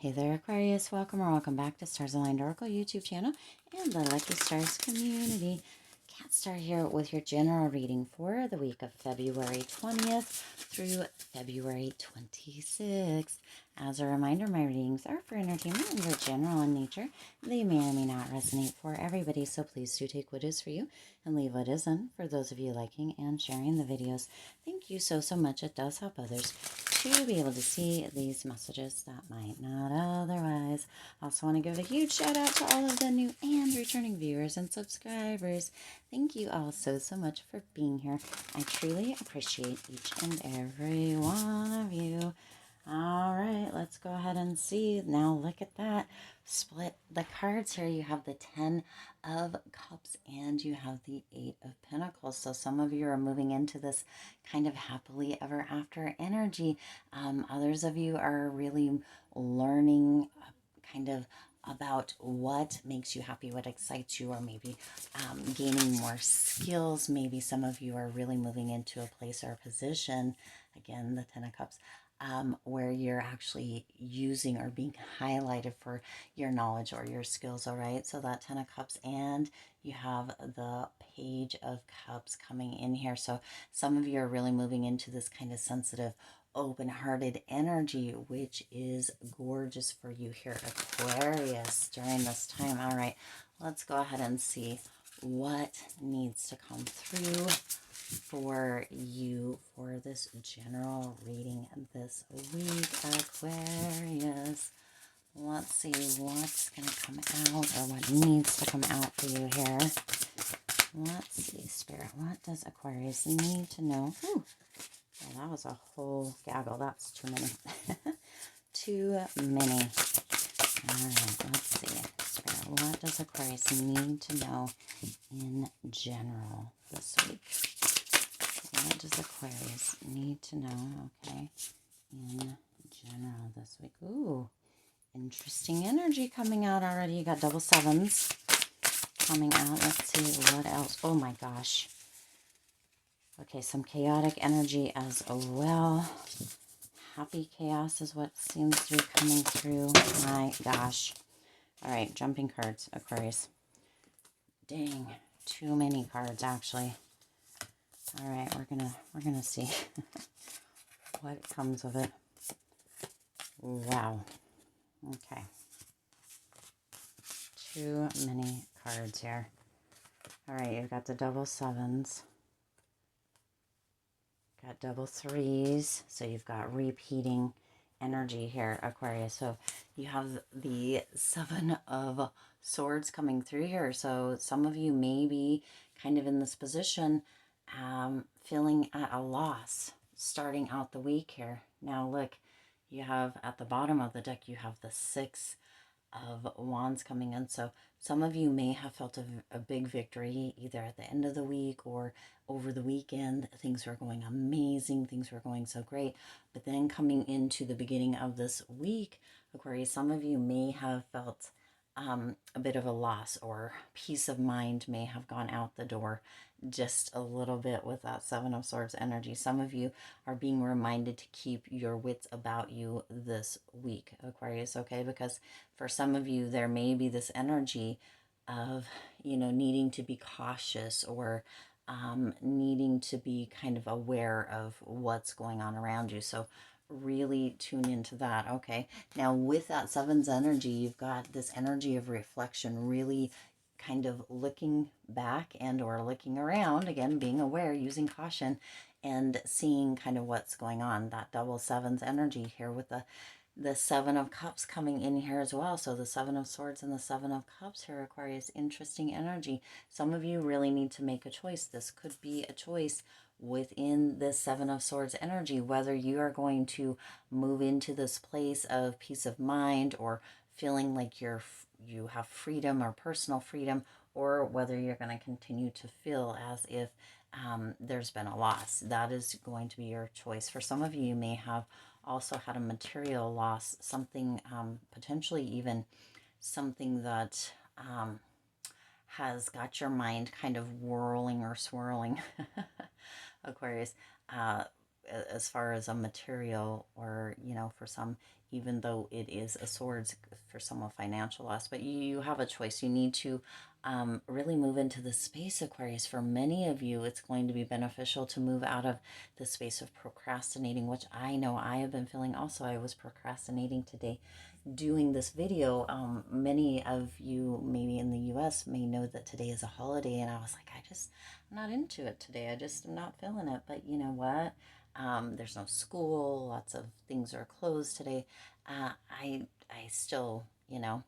Hey there, Aquarius. Welcome or welcome back to Stars Aligned Oracle YouTube channel and the Lucky Stars community. Cat Star here with your general reading for the week of February 20th through February 26th. As a reminder, my readings are for entertainment and are general in nature. They may or may not resonate for everybody, so please do take what is for you and leave what isn't. For those of you liking and sharing the videos, thank you so much. It does help others to be able to see these messages that might not otherwise. I also want to give a huge shout out to all of the new and returning viewers and subscribers. Thank you all so much for being here. I truly appreciate each and every one of you. All right, let's go ahead and see. Now look at that. Split the cards here. You have the 10 of Cups and you have the 8 of Pentacles. So some of you are moving into this kind of happily ever after energy. Others of you are really learning kind of about what makes you happy, what excites you, or maybe gaining more skills. Maybe some of you are really moving into a place or a position, again, the 10 of Cups, where you're actually using or being highlighted for your knowledge or your skills, all right? So that 10 of Cups, and you have the Page of Cups coming in here. So some of you are really moving into this kind of sensitive, open-hearted energy, which is gorgeous for you here, Aquarius, during this time. All right, let's go ahead and see what needs to come through for you for this general reading this week, Aquarius. Let's see what's going to come out or what needs to come out for you here. Let's see, Spirit, what does Aquarius need to know? Whew. Oh, that was a whole gaggle. That's too many. Too many. All right, let's see. Spirit, what does Aquarius need to know in general this week? What does Aquarius need to know, okay, in general this week? Ooh, interesting energy coming out already. You got double sevens coming out. Let's see what else. Oh my gosh. Okay, some chaotic energy as well. Happy chaos is what seems to be coming through. My gosh. All right, jumping cards, Aquarius. Dang, too many cards actually. All right, we're gonna see what comes of it. Wow. Okay. Too many cards here. All right, you've got the double sevens. Got double threes, so you've got repeating energy here, Aquarius. So you have the 7 of Swords coming through here. So some of you may be kind of in this position, feeling at a loss starting out the week here. Now look, you have at the bottom of the deck, you have the 6 of Wands coming in. So some of you may have felt a big victory either at the end of the week or over the weekend. Things were going amazing. Things were going so great. But then coming into the beginning of this week, Aquarius, some of you may have felt a bit of a loss, or peace of mind may have gone out the door just a little bit with that 7 of Swords energy. Some of you are being reminded to keep your wits about you this week, Aquarius, okay? Because for some of you, there may be this energy of, you know, needing to be cautious, or needing to be kind of aware of what's going on around you. So really tune into that, okay? Now with that 7's energy, you've got this energy of reflection, really kind of looking back and or looking around, again, being aware, using caution, and seeing kind of what's going on. That double 7's energy here with the 7 of Cups coming in here as well. So the 7 of Swords and the 7 of Cups here, Aquarius, interesting energy. Some of you really need to make a choice. This could be a choice within this 7 of Swords energy, whether you are going to move into this place of peace of mind or feeling like you have freedom or personal freedom, or whether you're going to continue to feel as if there's been a loss. That is going to be your choice. For some of you, you may have also had a material loss, something potentially even something that has got your mind kind of whirling or swirling, Aquarius. as far as a material, or, you know, for some, even though it is a swords, for some a financial loss, but you have a choice. You need to really move into the space, Aquarius. For many of you, it's going to be beneficial to move out of the space of procrastinating, which I know I have been feeling also. I was procrastinating today doing this video. Many of you, maybe in the US, may know that today is a holiday, and I was like, I'm not into it today. I just am not feeling it. But you know what? There's no school. Lots of things are closed today. I still, you know,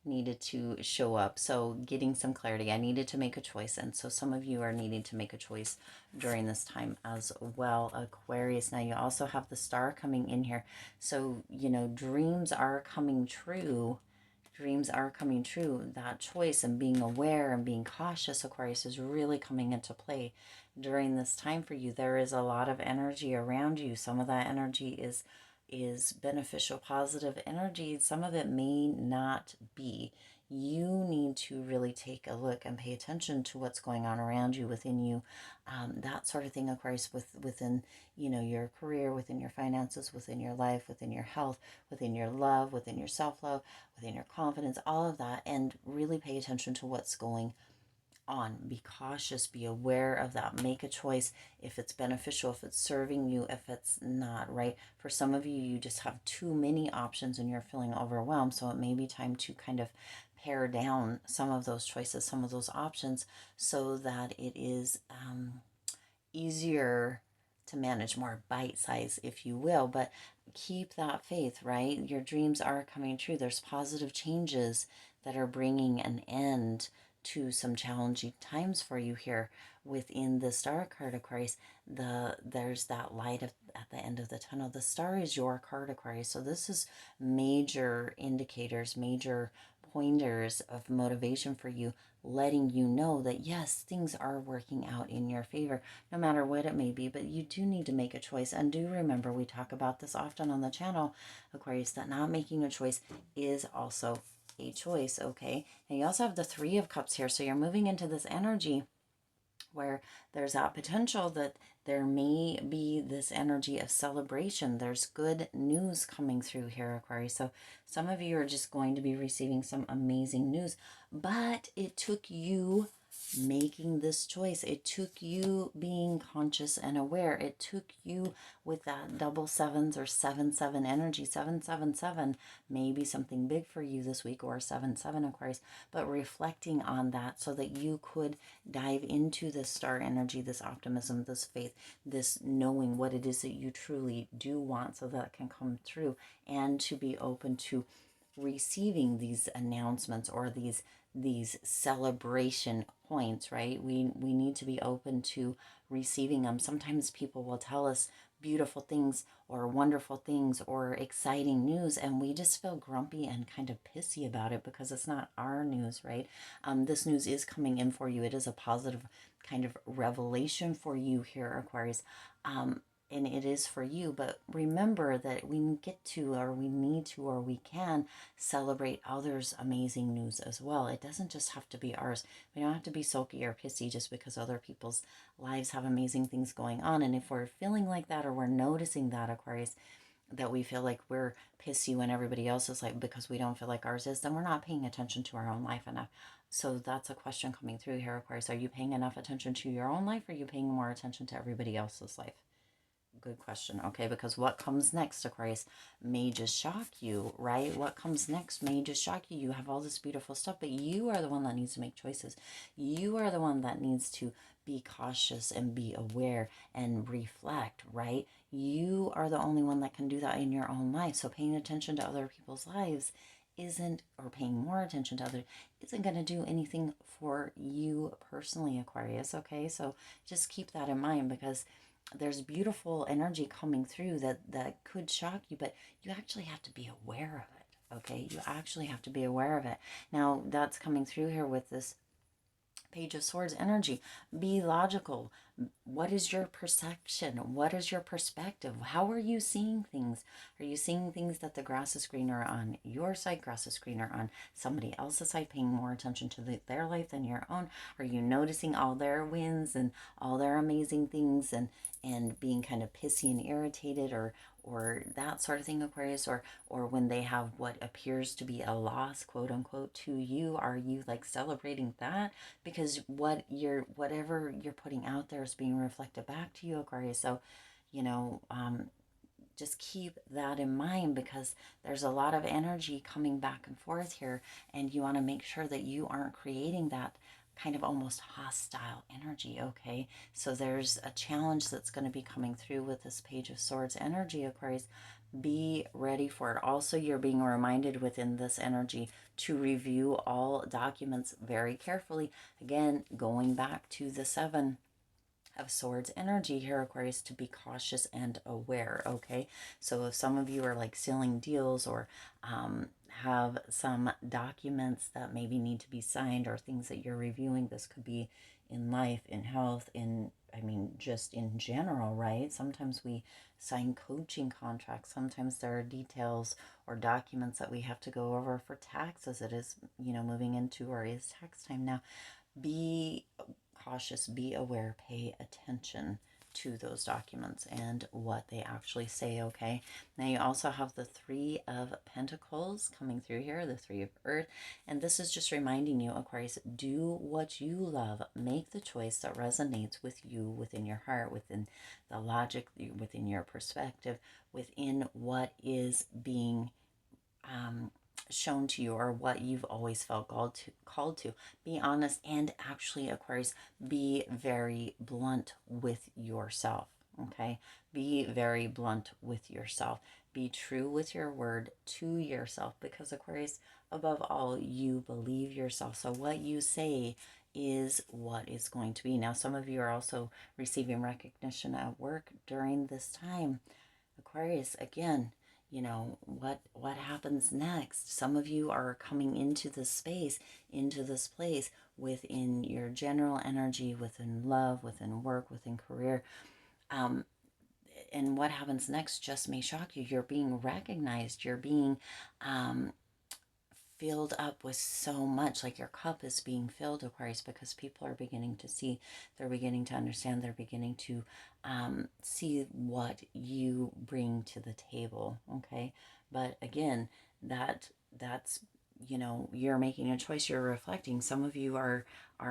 needed to show up. So getting some clarity, I needed to make a choice. And so some of you are needing to make a choice during this time as well, Aquarius. Now you also have the star coming in here. So, you know, dreams are coming true. Dreams are coming true. That choice and being aware and being cautious, Aquarius, is really coming into play during this time for you. There is a lot of energy around you. Some of that energy is beneficial, positive energy. Some of it may not be. You need to really take a look and pay attention to what's going on around you, within you, that sort of thing, Aquarius, within, you know, your career, within your finances, within your life, within your health, within your love, within your self-love, within your confidence, all of that, and really pay attention to what's going on. Be cautious, be aware of that. Make a choice if it's beneficial, if it's serving you, if it's not, right? For some of you, you just have too many options and you're feeling overwhelmed. So it may be time to kind of pare down some of those choices, some of those options, so that it is easier to manage, more bite size, if you will. But keep that faith, right? Your dreams are coming true. There's positive changes that are bringing an end to some challenging times for you here within the star card, Aquarius. There's that light at the end of the tunnel. The star is your card, Aquarius. So this is major indicators, major pointers of motivation for you, letting you know that yes, things are working out in your favor, no matter what it may be. But you do need to make a choice. And do remember, we talk about this often on the channel, Aquarius, that not making a choice is also a choice, okay? And you also have the Three of Cups here. So you're moving into this energy where there's that potential that there may be this energy of celebration. There's good news coming through here, Aquarius. So some of you are just going to be receiving some amazing news, but it took you making this choice. It took you being conscious and aware. It took you with that double sevens or 7-7 energy. 777 may be something big for you this week, or 7-7, Aquarius, but reflecting on that so that you could dive into this star energy, this optimism, this faith, this knowing what it is that you truly do want, so that it can come through, and to be open to receiving these announcements or these celebration points, right? We need to be open to receiving them. Sometimes people will tell us beautiful things or wonderful things or exciting news, and we just feel grumpy and kind of pissy about it because it's not our news, right? This news is coming in for you. It is a positive kind of revelation for you here, Aquarius. And it is for you, but remember that we get to, or we need to, or we can celebrate others' amazing news as well. It doesn't just have to be ours. We don't have to be sulky or pissy just because other people's lives have amazing things going on. And if we're feeling like that, or we're noticing that, Aquarius, that we feel like we're pissy when everybody else is like, because we don't feel like ours is, then we're not paying attention to our own life enough. So that's a question coming through here, Aquarius. Are you paying enough attention to your own life, or are you paying more attention to everybody else's life? Good question. Okay, because what comes next, Aquarius, may just shock you, right? What comes next may just shock you. You have all this beautiful stuff, but you are the one that needs to make choices. You are the one that needs to be cautious and be aware and reflect, right? You are the only one that can do that in your own life. So paying attention to other people's lives isn't, or paying more attention to others, isn't going to do anything for you personally, Aquarius. Okay, so just keep that in mind, because there's beautiful energy coming through that could shock you, but you actually have to be aware of it. Okay, you actually have to be aware of it. Now that's coming through here with this Page of Swords energy. Be logical. What is your perception? What is your perspective? How are you seeing things? Are you seeing things that the grass is greener on your side, grass is greener on somebody else's side, paying more attention to their life than your own? Are you noticing all their wins and all their amazing things, and being kind of pissy and irritated, or that sort of thing, Aquarius? Or when they have what appears to be a loss, quote unquote, to you, are you like celebrating that? Because whatever you're putting out there is being reflected back to you, Aquarius. So, you know, just keep that in mind, because there's a lot of energy coming back and forth here, and you want to make sure that you aren't creating that kind of almost hostile energy. Okay, so there's a challenge that's going to be coming through with this Page of Swords energy, Aquarius. Be ready for it. Also, you're being reminded within this energy to review all documents very carefully. Again, going back to the Seven of Swords energy here, Aquarius, to be cautious and aware. Okay, so if some of you are like sealing deals, or have some documents that maybe need to be signed, or things that you're reviewing, this could be in life, in health, I mean, just in general, right? Sometimes we sign coaching contracts. Sometimes there are details or documents that we have to go over for taxes. It is, moving into, or is tax time now. Be cautious, be aware, pay attention to those documents and what they actually say. Okay, now you also have the Three of Pentacles coming through here, the Three of Earth, and this is just reminding you, Aquarius, do what you love. Make the choice that resonates with you, within your heart, within the logic, within your perspective, within what is being shown to you, or what you've always felt called to. Be honest, and actually, Aquarius, be very blunt with yourself. Okay, be very blunt with yourself. Be true with your word to yourself, because, Aquarius, above all, you believe yourself. So what you say is what is going to be. Now, some of you are also receiving recognition at work during this time, Aquarius. Again, what happens next? Some of you are coming into this space, into this place, within your general energy, within love, within work, within career. And what happens next just may shock you. You're being recognized. You're being filled up with so much, like your cup is being filled, Aquarius, because people are beginning to see, they're beginning to understand, they're beginning to see what you bring to the table. Okay, but again, that's you're making a choice, you're reflecting. Some of you are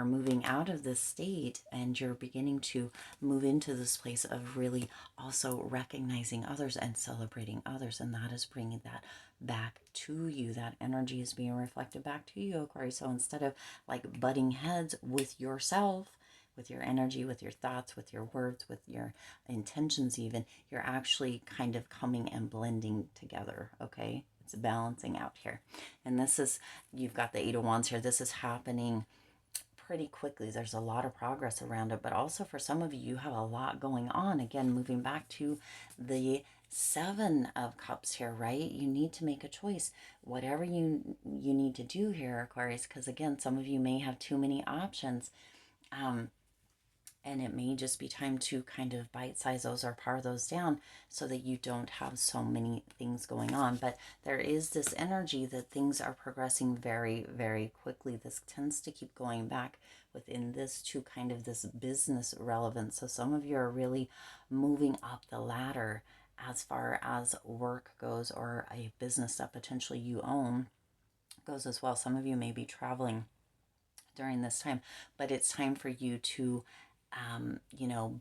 moving out of this state, and you're beginning to move into this place of really also recognizing others and celebrating others, and that is bringing that back to you. That energy is being reflected back to you, Aquarius. So instead of like butting heads with yourself, with your energy, with your thoughts, with your words, with your intentions, even, you're actually kind of coming and blending together. Okay, it's balancing out here. And this is, you've got the Eight of Wands here. This is happening pretty quickly. There's a lot of progress around it, but also for some of you, you have a lot going on. Again, moving back to the Seven of Cups here, right? You need to make a choice. Whatever you need to do here, Aquarius, because again, some of you may have too many options. And it may just be time to kind of bite-size those or pare those down, so that you don't have so many things going on. But there is this energy that things are progressing very, very quickly. This tends to keep going back within this to kind of this business relevance. So some of you are really moving up the ladder as far as work goes, or a business that potentially you own goes as well. Some of you may be traveling during this time, but it's time for you to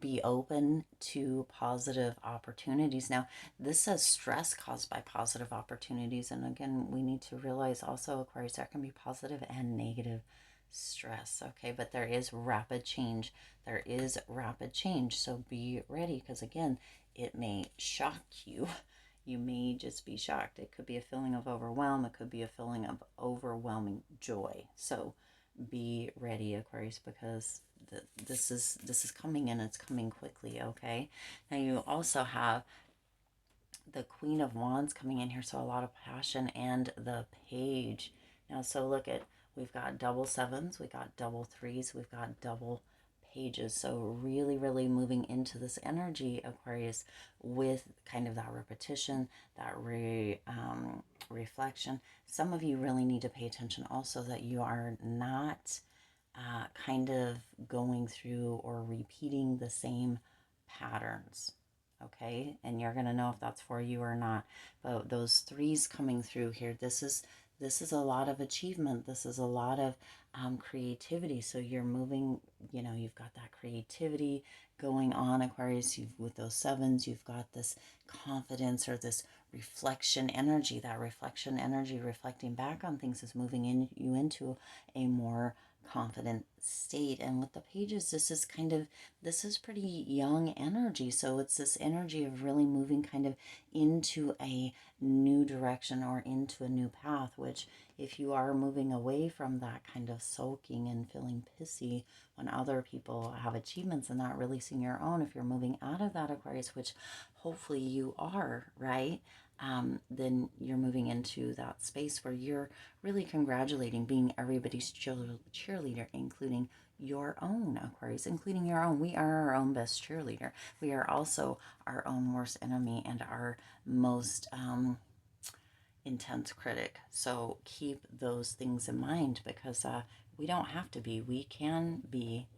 be open to positive opportunities. Now, this says stress caused by positive opportunities. And again, we need to realize also, Aquarius, there can be positive and negative stress. Okay, but there is rapid change. There is rapid change. So be ready, because again, it may shock you. You may just be shocked. It could be a feeling of overwhelm. It could be a feeling of overwhelming joy. So be ready, Aquarius, because this is coming, and it's coming quickly. Okay, now you also have the Queen of Wands coming in here, so a lot of passion, and the Page. Now, so look at we've got double sevens, we got double threes, we've got double pages. So really, really moving into this energy, Aquarius, with kind of that repetition, that reflection. Some of you really need to pay attention also that you are not kind of going through or repeating the same patterns. Okay, and you're going to know if that's for you or not. But those threes coming through here, this is a lot of achievement. This is a lot of creativity. So you're moving, you've got that creativity going on, Aquarius. With those sevens, you've got this confidence or this reflection energy. That reflection energy reflecting back on things is moving you into a more confident state. And with the pages, this is pretty young energy. So it's this energy of really moving kind of into a new direction or into a new path, which if you are moving away from that kind of sulking and feeling pissy when other people have achievements and not releasing your own, if you're moving out of that, Aquarius, which hopefully you are, right? Then you're moving into that space where you're really congratulating, being everybody's cheerleader, including your own, Aquarius, including your own. We are our own best cheerleader. We are also our own worst enemy and our most intense critic. So keep those things in mind because we don't have to be. We can be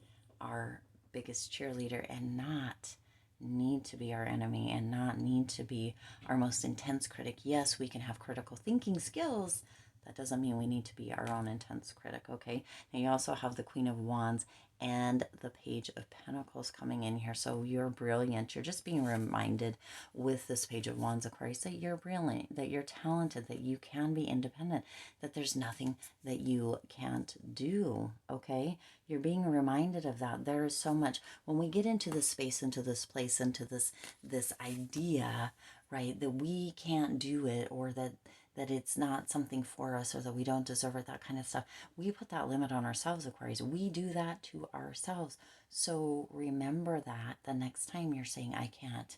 our biggest cheerleader and not need to be our enemy and not need to be our most intense critic. Yes, we can have critical thinking skills. That doesn't mean we need to be our own intense critic, okay? Now you also have the Queen of Wands and the Page of Pentacles coming in here. So you're brilliant. You're just being reminded with this Page of Wands, Aquarius, that you're brilliant, that you're talented, that you can be independent, that there's nothing that you can't do, okay? You're being reminded of that. There is so much. When we get into this space, into this place, into this idea, right, that we can't do it or that it's not something for us or that we don't deserve it, that kind of stuff. We put that limit on ourselves, Aquarius. We do that to ourselves. So remember that the next time you're saying, I can't.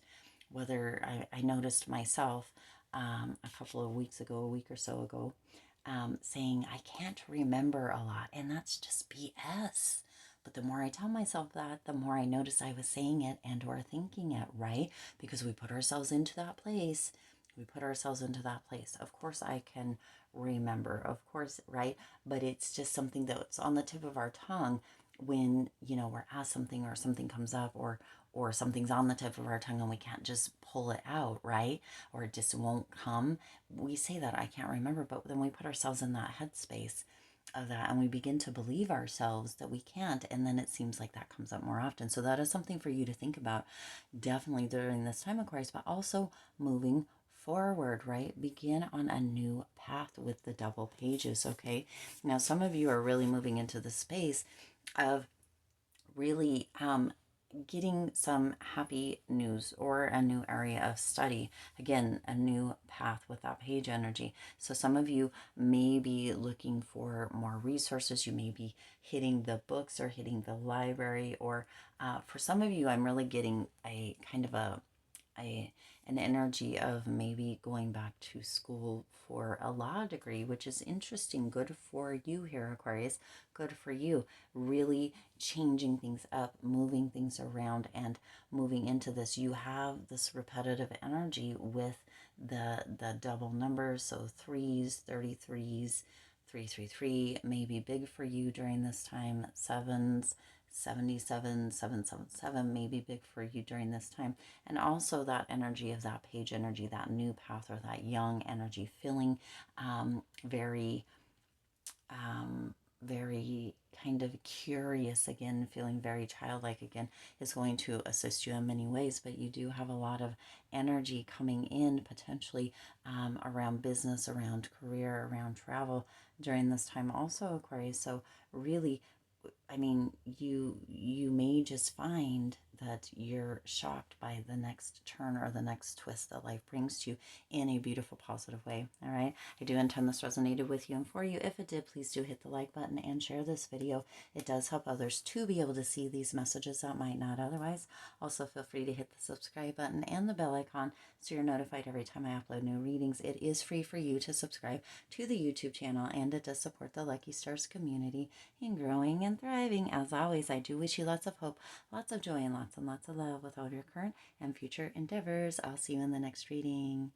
Whether I noticed myself a couple of weeks ago, a week or so ago, saying, I can't remember a lot. And that's just BS. But the more I tell myself that, the more I notice I was saying it and or thinking it, right? Because we put ourselves into that place. We put ourselves into that place. Of course, I can remember, of course, right? But it's just something that's on the tip of our tongue when, we're asked something or something comes up or something's on the tip of our tongue and we can't just pull it out, right? Or it just won't come. We say that, I can't remember, but then we put ourselves in that headspace of that and we begin to believe ourselves that we can't, and then it seems like that comes up more often. So that is something for you to think about definitely during this time, Aquarius, but also moving forward, right? Begin on a new path with the double pages, okay? Now some of you are really moving into the space of really getting some happy news or a new area of study. Again, a new path with that page energy. So some of you may be looking for more resources. You may be hitting the books or hitting the library, or for some of you, I'm really getting a kind of an energy of maybe going back to school for a law degree, which is interesting. Good for you here, Aquarius. Good for you. Really changing things up, moving things around, and moving into this. You have this repetitive energy with the double numbers, so threes, 33s, 333 may be big for you during this time. Sevens, 77, 777 may be big for you during this time. And also that energy of that page energy, that new path or that young energy, feeling very, very kind of curious again, feeling very childlike again, is going to assist you in many ways. But you do have a lot of energy coming in potentially around business, around career, around travel during this time also, Aquarius. So really, I mean, you may just find that you're shocked by the next turn or the next twist that life brings to you in a beautiful, positive way. All right. I do intend this resonated with you and for you. If it did, please do hit the like button and share this video. It does help others to be able to see these messages that might not otherwise. Also, feel free to hit the subscribe button and the bell icon so you're notified every time I upload new readings. It is free for you to subscribe to the YouTube channel, and it does support the Lucky Stars community in growing and thriving. As always, I do wish you lots of hope, lots of joy, and lots of love with all of your current and future endeavors. I'll see you in the next reading.